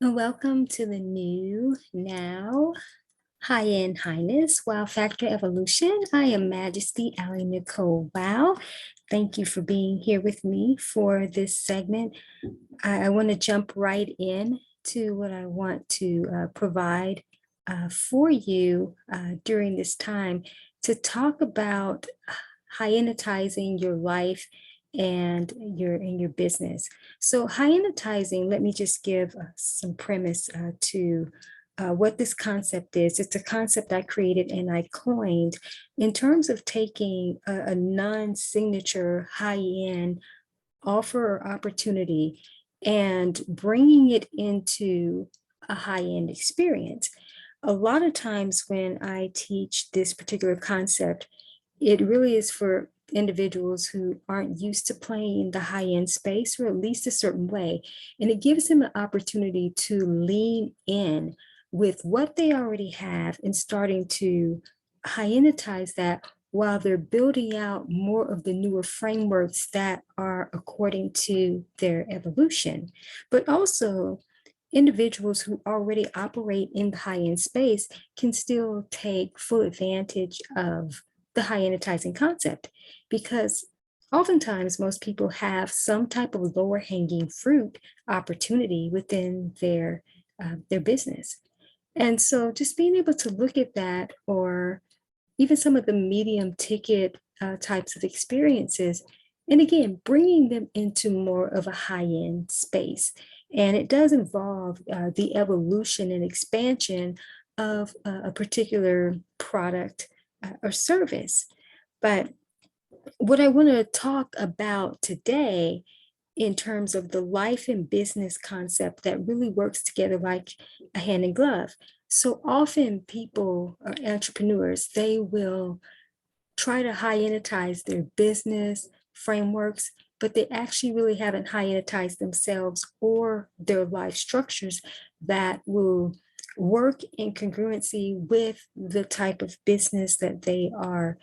Welcome to the new, now, high-end highness, wow factor evolution. I am Majesty AliNICOLE. Wow. Thank you for being here with me for this segment. I want to jump right in to what I want to provide for you during this time to talk about high-end-i-tizing your life and your business. So high-end-i-tizing, let me just give some premise to what this concept is. It's a concept I created and I coined in terms of taking a non-signature high-end offer or opportunity and bringing it into a high-end experience. A lot of times when I teach this particular concept, it really is for individuals who aren't used to playing in the high-end space, or at least a certain way. And it gives them an opportunity to lean in with what they already have and starting to high-end-i-tize that while they're building out more of the newer frameworks that are according to their evolution. But also, individuals who already operate in the high-end space can still take full advantage of the high-end-i-tizing concept, because oftentimes most people have some type of lower hanging fruit opportunity within their business. And so just being able to look at that, or even some of the medium ticket types of experiences, and again, bringing them into more of a high-end space. And it does involve the evolution and expansion of a particular product or service. But what I want to talk about today in terms of the life and business concept that really works together like a hand in glove. So often people, entrepreneurs, they will try to high-end-i-tize their business frameworks, but they actually really haven't high-end-i-tized themselves or their life structures that will work in congruency with the type of business that they are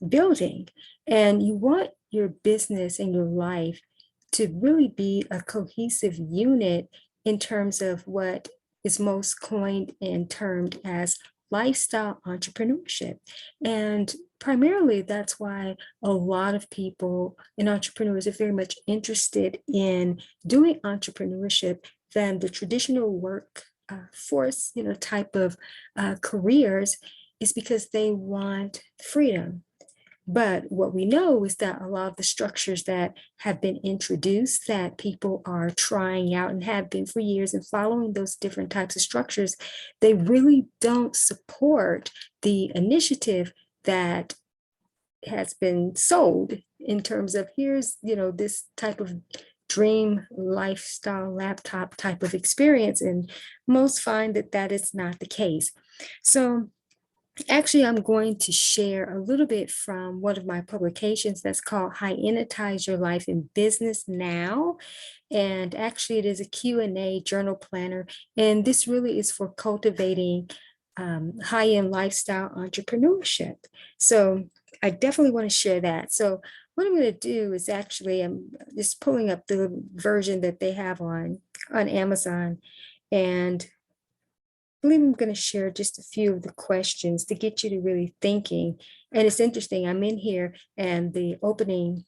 building. And you want your business and your life to really be a cohesive unit in terms of what is most coined and termed as lifestyle entrepreneurship. And primarily, that's why a lot of people and entrepreneurs are very much interested in doing entrepreneurship than the traditional workforce, type of careers, is because they want freedom. But what we know is that a lot of the structures that have been introduced that people are trying out and have been for years and following those different types of structures, they really don't support the initiative that has been sold in terms of here's, this type of dream lifestyle laptop type of experience. And most find that that is not the case. So actually, I'm going to share a little bit from one of my publications that's called High-End-i-tize Your Life in Business Now. And actually, it is a Q&A journal planner. And this really is for cultivating high-end lifestyle entrepreneurship. So I definitely want to share that. So what I'm going to do is actually, I'm just pulling up the version that they have on Amazon. And I believe I'm going to share just a few of the questions to get you to really thinking. And it's interesting, I'm in here and the opening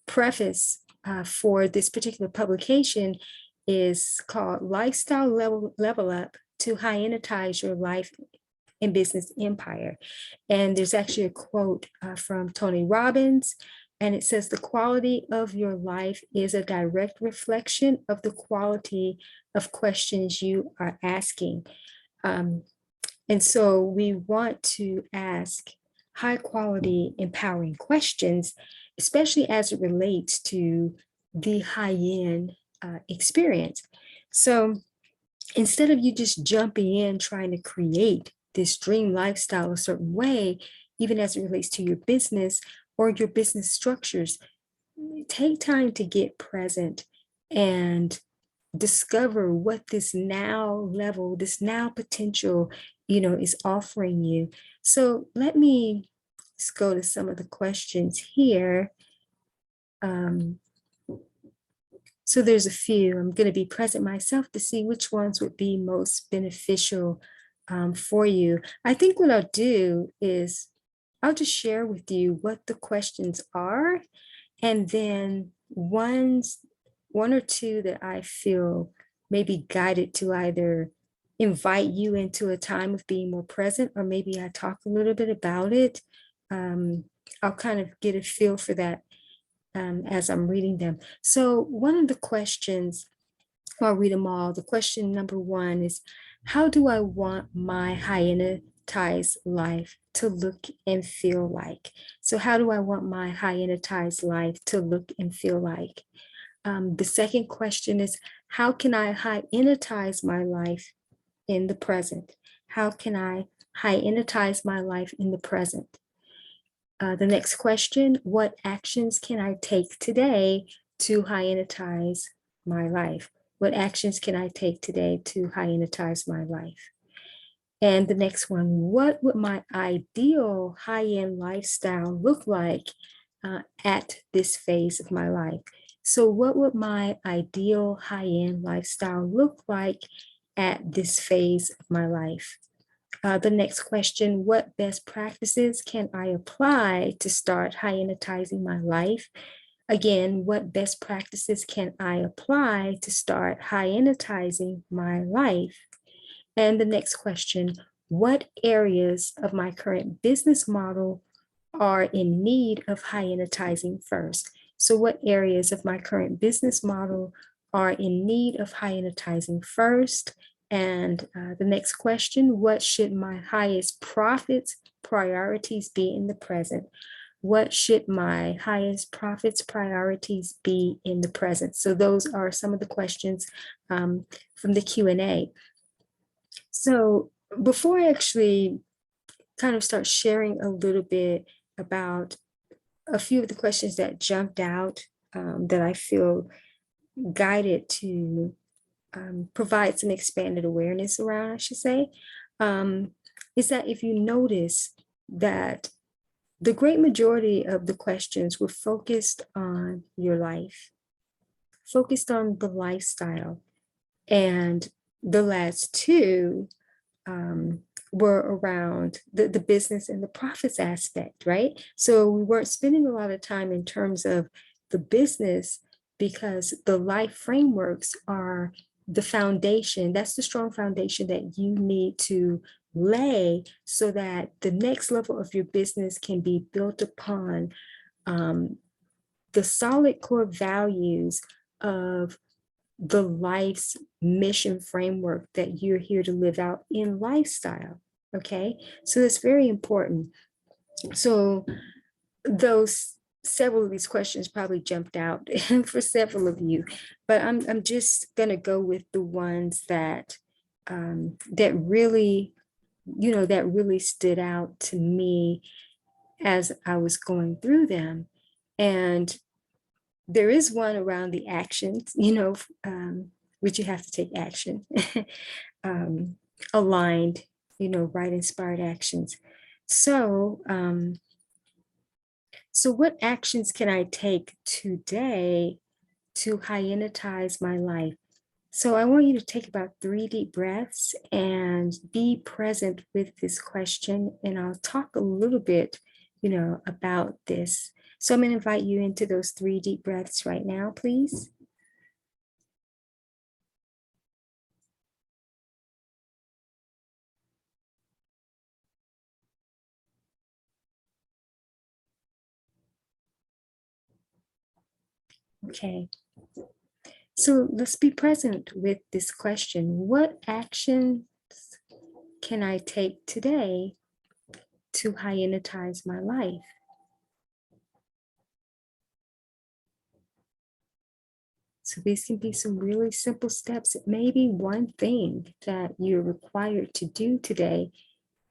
preface for this particular publication is called Lifestyle Level Up to High-End-i-tize Your Life and Business Empire. And there's actually a quote from Tony Robbins. And it says, the quality of your life is a direct reflection of the quality of questions you are asking. And so we want to ask high quality, empowering questions, especially as it relates to the high-end experience. So instead of you just jumping in, trying to create this dream lifestyle a certain way, even as it relates to your business or your business structures, take time to get present and discover what this now level, this now potential, is offering you. So let me just go to some of the questions here. So there's a few. I'm going to be present myself to see which ones would be most beneficial for you. I think what I'll do is I'll just share with you what the questions are, and then one or two that I feel maybe guided to either invite you into a time of being more present, or maybe I talk a little bit about it. I'll kind of get a feel for that as I'm reading them. So one of the questions, I'll read them all. The question number one is, how do I want my high-end-i-tize life to look and feel like? So how do I want my high-end-i-tize life to look and feel like? The second question is, how can I high-end-i-tize my life in the present? How can I high-end-i-tize my life in the present? The next question, what actions can I take today to high-end-i-tize my life? What actions can I take today to high-end-i-tize my life? And the next one, what would my ideal high-end lifestyle look like at this phase of my life? So what would my ideal high-end lifestyle look like at this phase of my life? The next question, what best practices can I apply to start high-end-i-tizing my life? Again, what best practices can I apply to start high-end-i-tizing my life? And the next question, what areas of my current business model are in need of high-end-i-tizing first? So what areas of my current business model are in need of high-end-i-tizing first? And the next question, what should my highest profits priorities be in the present? What should my highest profits priorities be in the present? So those are some of the questions from the Q&A. So before I actually kind of start sharing a little bit about a few of the questions that jumped out that I feel guided to provide some expanded awareness around, I should say, is that if you notice that the great majority of the questions were focused on your life, focused on the lifestyle, and the last two were around the business and the profits aspect, right? So we weren't spending a lot of time in terms of the business, because the life frameworks are the foundation. That's the strong foundation that you need to lay so that the next level of your business can be built upon the solid core values of the life's mission framework that you're here to live out in lifestyle. Okay, so that's very important. So those several of these questions probably jumped out for several of you, but I'm just gonna go with the ones that that really, that really stood out to me as I was going through them. And there is one around the actions, which you have to take action, aligned, right inspired actions. So, so what actions can I take today to high-end-i-tize my life? So I want you to take about 3 deep breaths and be present with this question. And I'll talk a little bit, about this. So I'm going to invite you into those 3 deep breaths right now, please. Okay. So let's be present with this question. What actions can I take today to high-end-i-tize my life? So these can be some really simple steps. It may be one thing that you're required to do today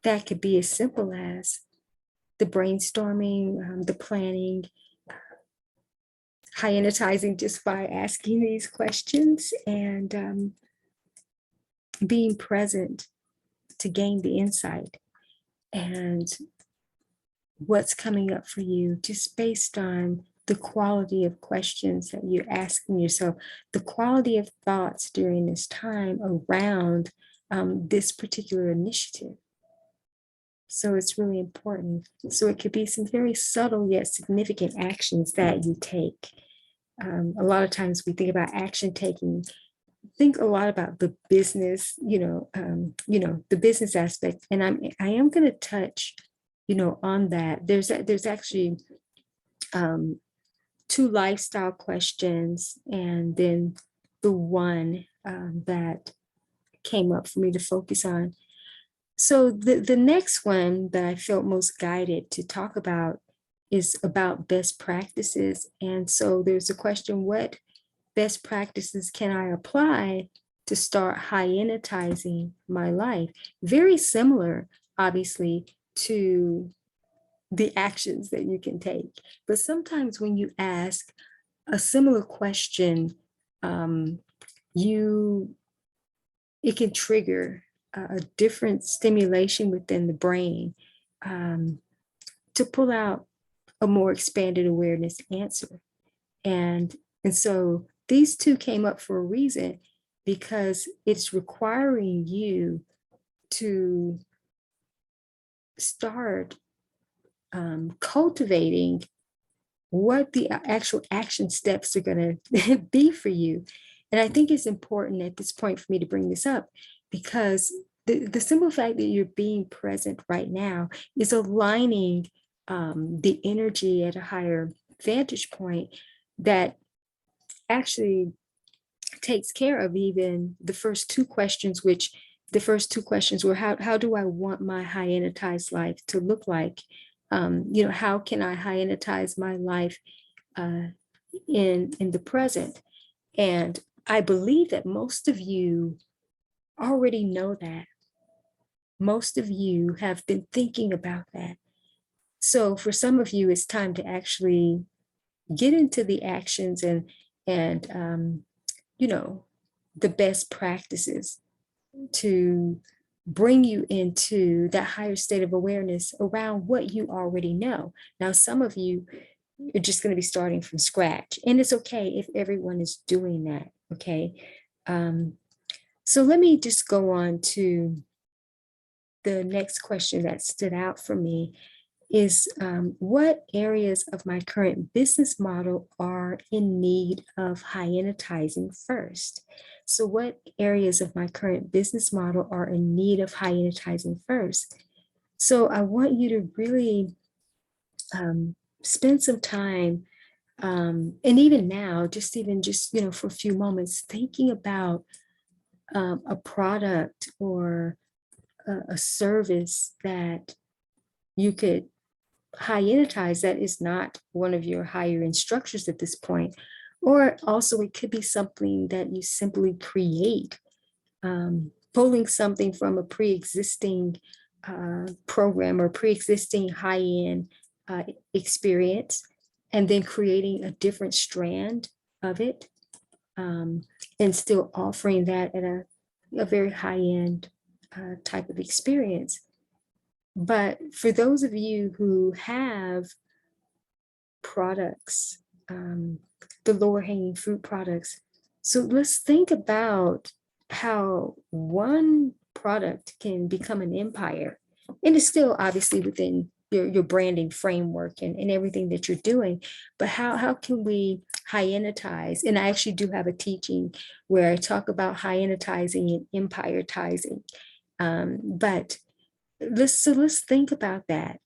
that could be as simple as the brainstorming, the planning, high-end-i-tizing just by asking these questions and being present to gain the insight and what's coming up for you just based on the quality of questions that you're asking yourself, the quality of thoughts during this time around this particular initiative. So it's really important. So it could be some very subtle yet significant actions that you take. A lot of times we think about action taking, think a lot about the business, the business aspect. And I am going to touch, on that. There's actually 2 lifestyle questions, and then the one that came up for me to focus on. So the next one that I felt most guided to talk about is about best practices. And so there's a question, what best practices can I apply to start high-end-i-tizing my life? Very similar, obviously, to the actions that you can take. But sometimes when you ask a similar question, it can trigger a different stimulation within the brain to pull out a more expanded awareness answer. And so these 2 came up for a reason, because it's requiring you to start cultivating what the actual action steps are going to be for you. And I think it's important at this point for me to bring this up, because the simple fact that you're being present right now is aligning the energy at a higher vantage point that actually takes care of even the first 2 questions, which the first 2 questions were, how do I want my high-end-i-tize life to look like? How can I high-end-i-tize my life in the present? And I believe that most of you already know that. Most of you have been thinking about that. So for some of you, it's time to actually get into the actions and the best practices to bring you into that higher state of awareness around what you already know. Now, some of you are just going to be starting from scratch, and it's okay if everyone is doing that, okay? So let me just go on to the next question that stood out for me is what areas of my current business model are in need of high-end-i-tizing first? So what areas of my current business model are in need of high-end-i-tizing first? So I want you to really spend some time, and even now, just for a few moments, thinking about a product or a service that you could high-end-i-tize that is not one of your higher end structures at this point. Or also it could be something that you simply create, pulling something from a pre-existing program or pre-existing high-end experience, and then creating a different strand of it, and still offering that at a very high-end type of experience. But for those of you who have products, the lower hanging fruit products, so let's think about how one product can become an empire. And it's still obviously within your branding framework and everything that you're doing, but how can we high-end-i-tize? And I actually do have a teaching where I talk about high-end-i-tizing and empire-tizing. But let's think about that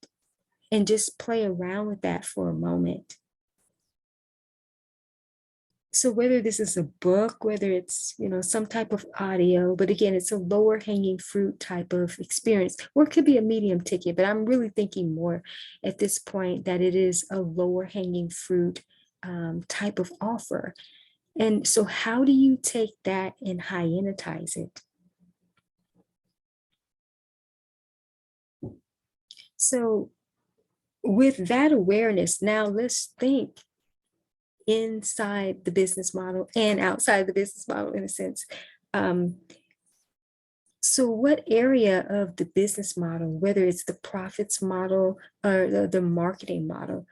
and just play around with that for a moment. So whether this is a book, whether it's, some type of audio, but again, it's a lower hanging fruit type of experience, or it could be a medium ticket, but I'm really thinking more at this point that it is a lower hanging fruit type of offer. And so how do you take that and high-end-i-tize it? So with that awareness, now let's think inside the business model and outside the business model in a sense. So what area of the business model, whether it's the profits model or the marketing model,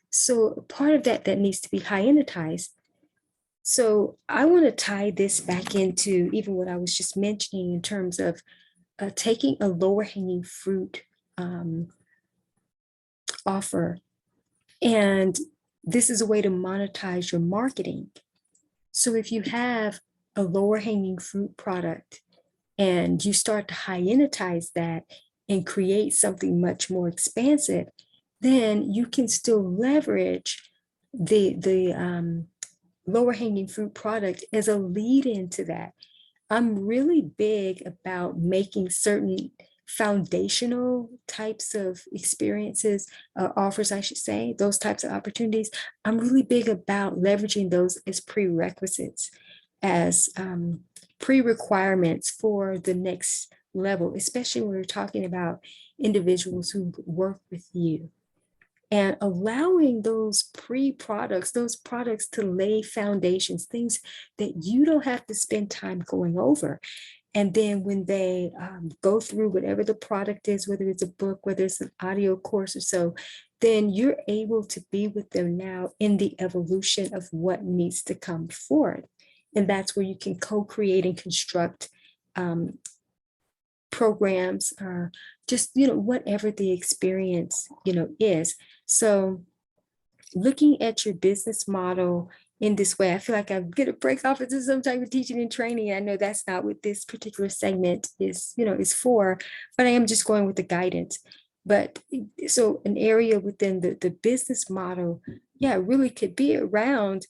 So part of that needs to be high-end-i-tize. So I want to tie this back into even what I was just mentioning in terms of taking a lower hanging fruit offer. And this is a way to monetize your marketing. So if you have a lower hanging fruit product and you start to high-end-i-tize that and create something much more expansive, then you can still leverage the lower hanging fruit product as a lead into that. I'm really big about making certain foundational types of experiences, offers, I should say, those types of opportunities. I'm really big about leveraging those as prerequisites, as pre-requirements for the next level, especially when we're talking about individuals who work with you. And allowing those pre-products, those products to lay foundations, things that you don't have to spend time going over. And then when they go through whatever the product is, whether it's a book, whether it's an audio course or so, then you're able to be with them now in the evolution of what needs to come forward. And that's where you can co-create and construct programs, or just, whatever the experience, is. So looking at your business model in this way, I feel like I'm going to break off into some type of teaching and training. I know that's not what this particular segment is for, but I am just going with the guidance. But so an area within the business model, yeah, really could be around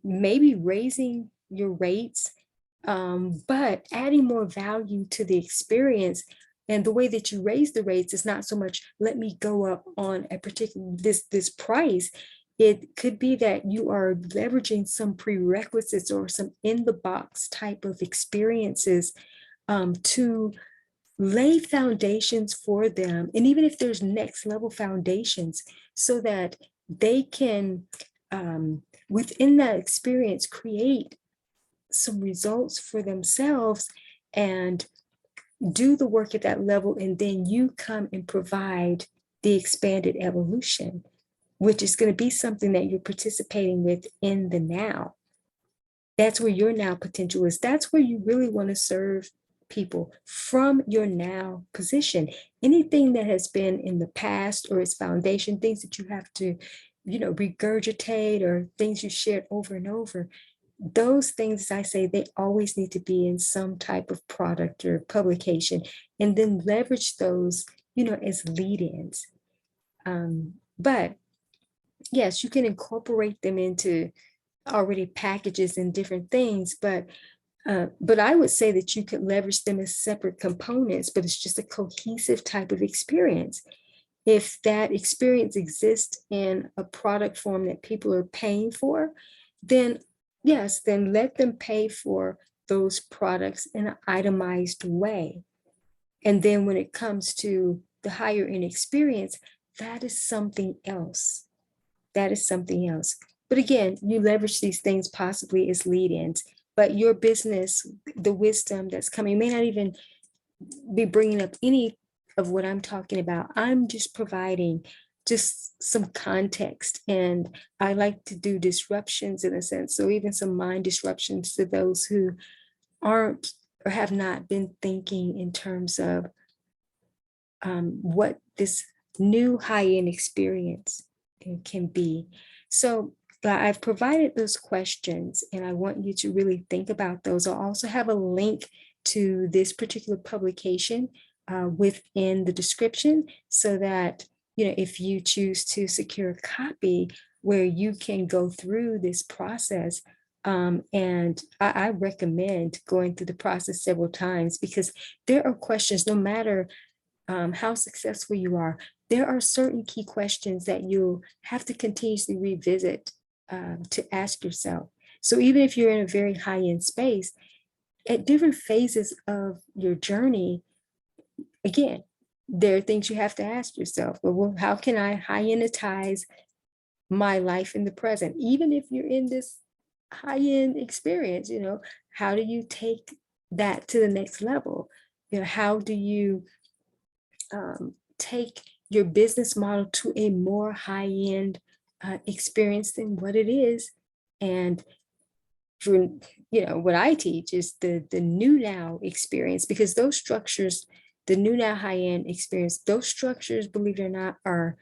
maybe raising your rates, but adding more value to the experience. And the way that you raise the rates is not so much, let me go up on a particular this price. It could be that you are leveraging some prerequisites or some in the box type of experiences to lay foundations for them. And even if there's next level foundations, so that they can, within that experience, create some results for themselves and do the work at that level. And then you come and provide the expanded evolution, which is going to be something that you're participating with in the now. That's where your now potential is. That's where you really want to serve people from your now position. Anything that has been in the past or its foundation, things that you have to, regurgitate, or things you shared over and over, those things, as I say, they always need to be in some type of product or publication, and then leverage those, as lead-ins. But yes, you can incorporate them into already packages and different things, but I would say that you could leverage them as separate components, but it's just a cohesive type of experience. If that experience exists in a product form that people are paying for, then yes, then let them pay for those products in an itemized way. And then when it comes to the higher end experience, that is something else. That is something else. But again, you leverage these things possibly as lead-ins, but your business, the wisdom that's coming, may not even be bringing up any of what I'm talking about. I'm just providing just some context, and I like to do disruptions in a sense. So even some mind disruptions to those who aren't or have not been thinking in terms of what this new high-end experience can be. So I've provided those questions, and I want you to really think about those. I'll also have a link to this particular publication within the description, so that, if you choose to secure a copy where you can go through this process. And I recommend going through the process several times, because there are questions, no matter how successful you are, there are certain key questions that you'll have to continuously revisit to ask yourself. So even if you're in a very high-end space, at different phases of your journey, again, there are things you have to ask yourself. Well, how can I high-end-i-tize my life in the present? Even if you're in this high-end experience, how do you take that to the next level? How do you take your business model to a more high-end experience than what it is. And for, what I teach is the new now experience, because those structures, the new now high-end experience, those structures, believe it or not, are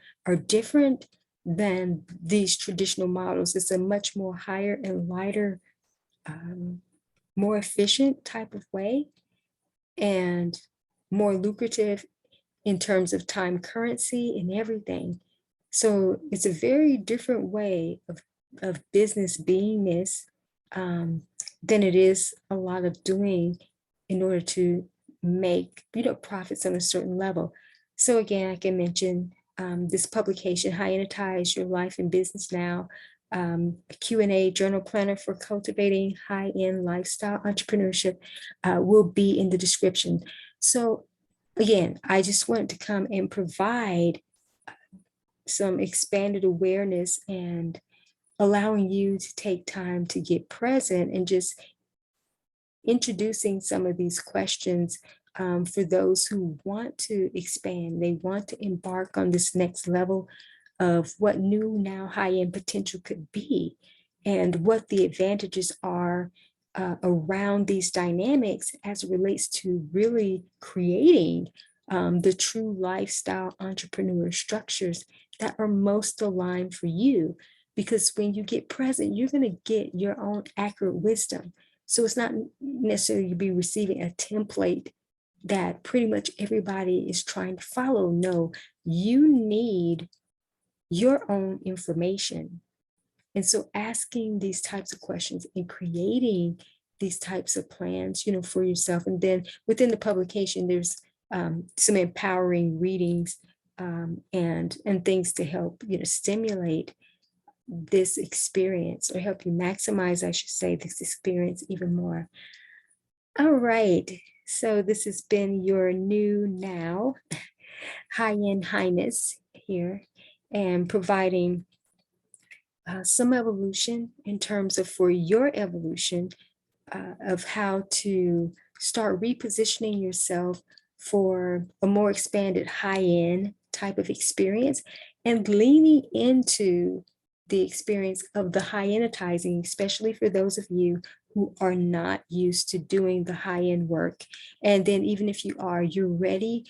different than these traditional models. It's a much more higher and lighter, more efficient type of way, and more lucrative in terms of time currency and everything. So it's a very different way of business beingness than it is a lot of doing in order to make profits on a certain level. So again, I can mention this publication, High-End-i-tize, Your Life and Business Now, a Q&A journal planner for cultivating high-end lifestyle entrepreneurship will be in the description. So again, I just wanted to come and provide some expanded awareness and allowing you to take time to get present and just introducing some of these questions for those who want to expand. They want to embark on this next level of what new now high-end potential could be, and what the advantages are around these dynamics as it relates to really creating the true lifestyle entrepreneur structures that are most aligned for you. Because when you get present, you're going to get your own accurate wisdom. So it's not necessarily to be receiving a template that pretty much everybody is trying to follow. No, you need your own information. And so asking these types of questions and creating these types of plans, for yourself. And then within the publication, there's some empowering readings and things to help, stimulate this experience, or help you maximize, I should say, this experience even more. All right. So this has been your new now high-end highness here, and providing some evolution in terms of for your evolution of how to start repositioning yourself for a more expanded high-end type of experience, and leaning into the experience of the high-end-i-tizing, especially for those of you who are not used to doing the high-end work. And then even if you are, you're ready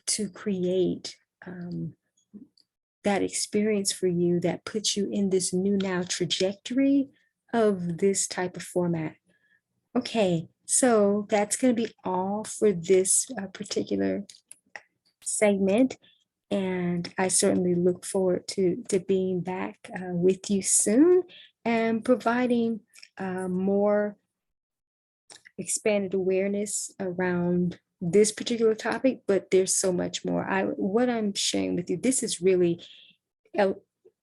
to create that experience for you that puts you in this new now trajectory of this type of format. Okay, so that's going to be all for this particular segment. And I certainly look forward to being back with you soon and providing more expanded awareness around this particular topic, but there's so much more. What I'm sharing with you, this is really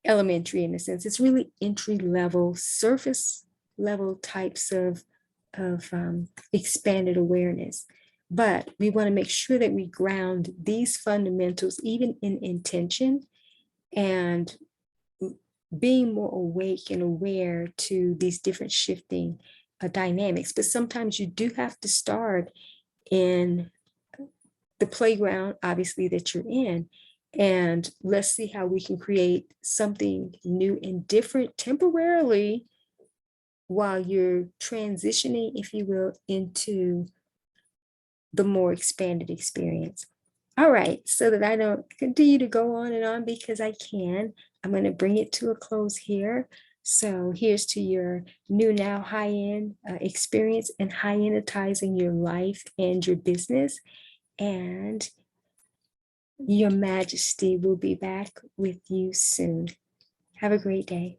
elementary in a sense. It's really entry level, surface level types of expanded awareness. But we want to make sure that we ground these fundamentals even in intention, and being more awake and aware to these different shifting dynamics. But sometimes you do have to start in the playground, obviously, that you're in. And let's see how we can create something new and different temporarily while you're transitioning, if you will, into the more expanded experience. All right, so that I don't continue to go on and on, because I can, I'm going to bring it to a close here. So here's to your new now high-end experience and high-end-i-tizing your life and your business. And Your Majesty will be back with you soon. Have a great day.